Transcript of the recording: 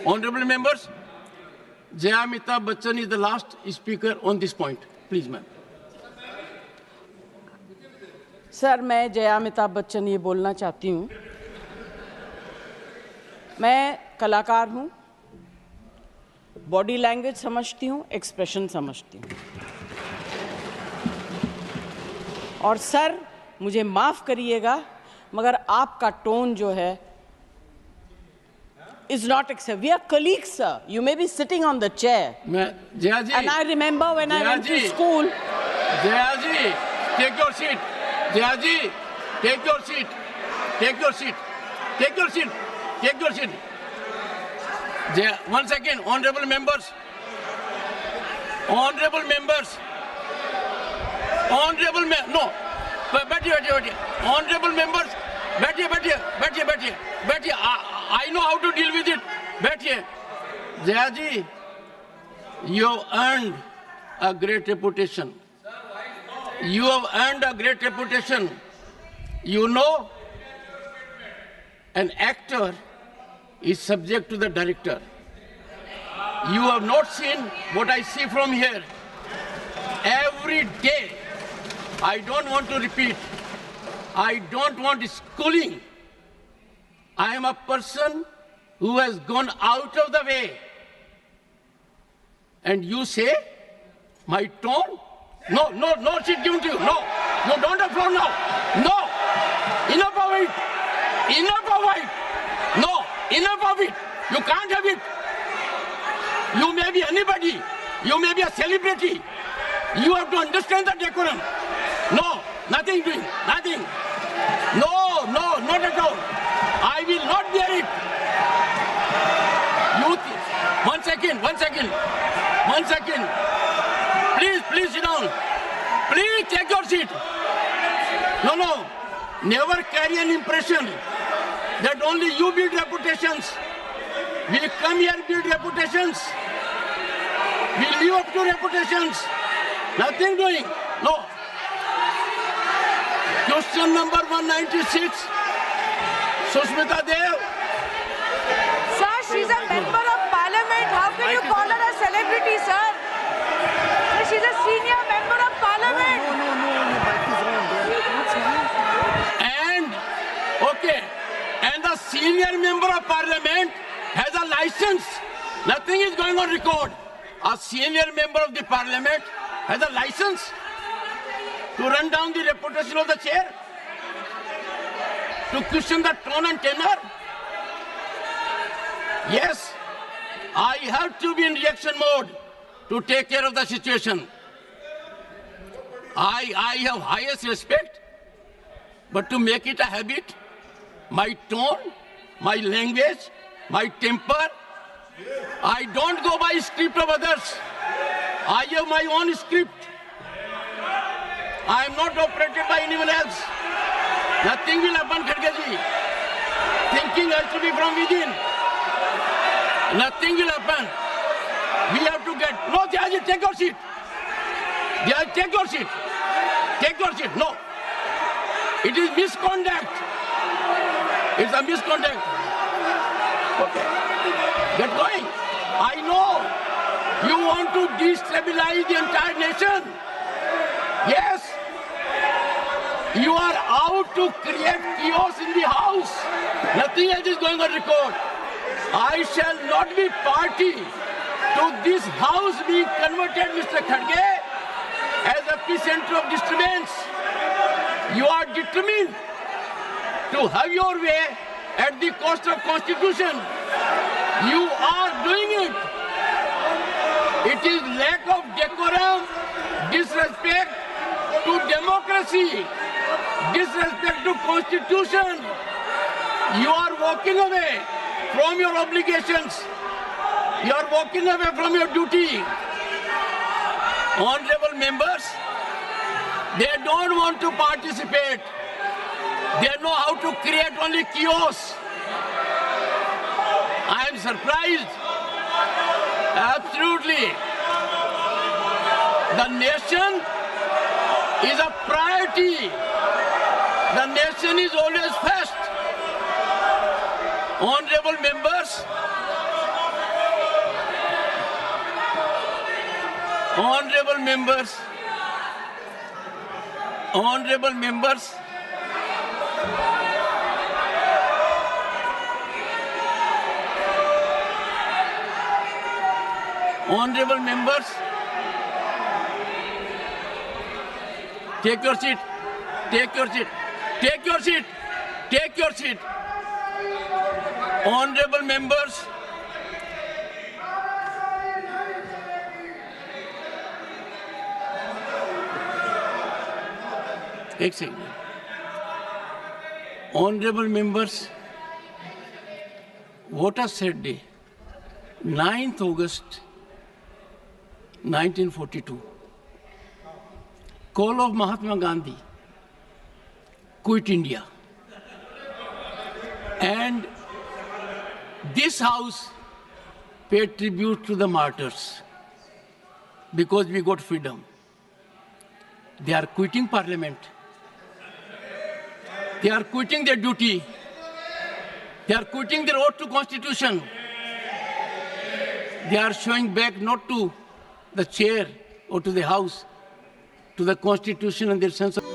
Honorable members, Jaya Amitabh Bachchan is the last speaker on this point. Please, ma'am. Sir, मैं जया अमिताभ बच्चन ये बोलना चाहती हूँ, मैं कलाकार हूँ, बॉडी लैंग्वेज समझती हूँ, एक्सप्रेशन समझती हूँ। और सर, मुझे माफ़ करिएगा, मगर आपका टोन जो है is not acceptable. We are colleagues, sir. You may be sitting on the chair. Jaya ji. And I remember when I went to school. Jaya ji, take your seat. Jaya ji, take your seat. Take your seat. Take your seat. Take your seat. Jaya, 1 second, honorable members. Honorable members. Honorable no. बैठिए. Honorable members. बैठिए. I know how to deal with it. बैठिए. Jaya ji, you have earned a great reputation. You have earned a great reputation. You know, an actor is subject to the director. You have not seen what I see from here. Every day, I don't want to repeat. I don't want schooling. I am a person who has gone out of the way. And you say, my tone? No, she's given to you. No, you don't have floor now. No, enough of it. No, enough of it. You can't have it. You may be anybody. You may be a celebrity. You have to understand the decorum. No, nothing doing, nothing. No, not at all. I will not bear it. One second. Please sit down. Please take your seat. No. Never carry an impression that only you build reputations. We come here and build reputations. We live up to reputations. Nothing doing. No. Question number 196. Sushmita Dev. Sir, she's a member of parliament. How can you call her a celebrity, sir? Sir, she's a senior member of parliament. And the senior member of parliament has a license. Nothing is going on record. A senior member of the parliament has a license to run down the reputation of the chair, to question the tone and tenor. Yes, I have to be in reaction mode to take care of the situation. I have highest respect, but to make it a habit, my tone, my language, my temper, I don't go by script of others. I have my own script. I am not operated by anyone else. Nothing will happen, Kharge ji. Thinking has to be from within. Nothing will happen. We have to get... No, Jaya ji, take your seat. Jaya, take your seat. Take your seat. No. It is misconduct. It's a misconduct. Okay. Get going. I know you want to destabilize the entire nation. Yes. You are out to create chaos in the house. Nothing else is going on record. I shall not be party to this house being converted, Mr. Kharge, as a epicenter of disturbance. You are determined to have your way at the cost of Constitution. You are doing it. It is lack of decorum, disrespect to democracy, disrespect to Constitution. You are walking away from your obligations. You are walking away from your duty. Honorable members, they don't want to participate. They know how to create only chaos. I am surprised. Absolutely. The nation is a priority. The nation is always first. Honorable members, Honorable members, honorable members, honorable members, take your seat, take your seat, take your seat, take your seat. Honorable members, एक second. Honorable members, what a sad day. 9th August 1942. Call of Mahatma Gandhi. Quit India. And this house paid tribute to the martyrs because we got freedom. They are quitting parliament. They are quitting their duty. They are quitting their oath to constitution. They are showing back not to the chair or to the house, to the constitution and their sense of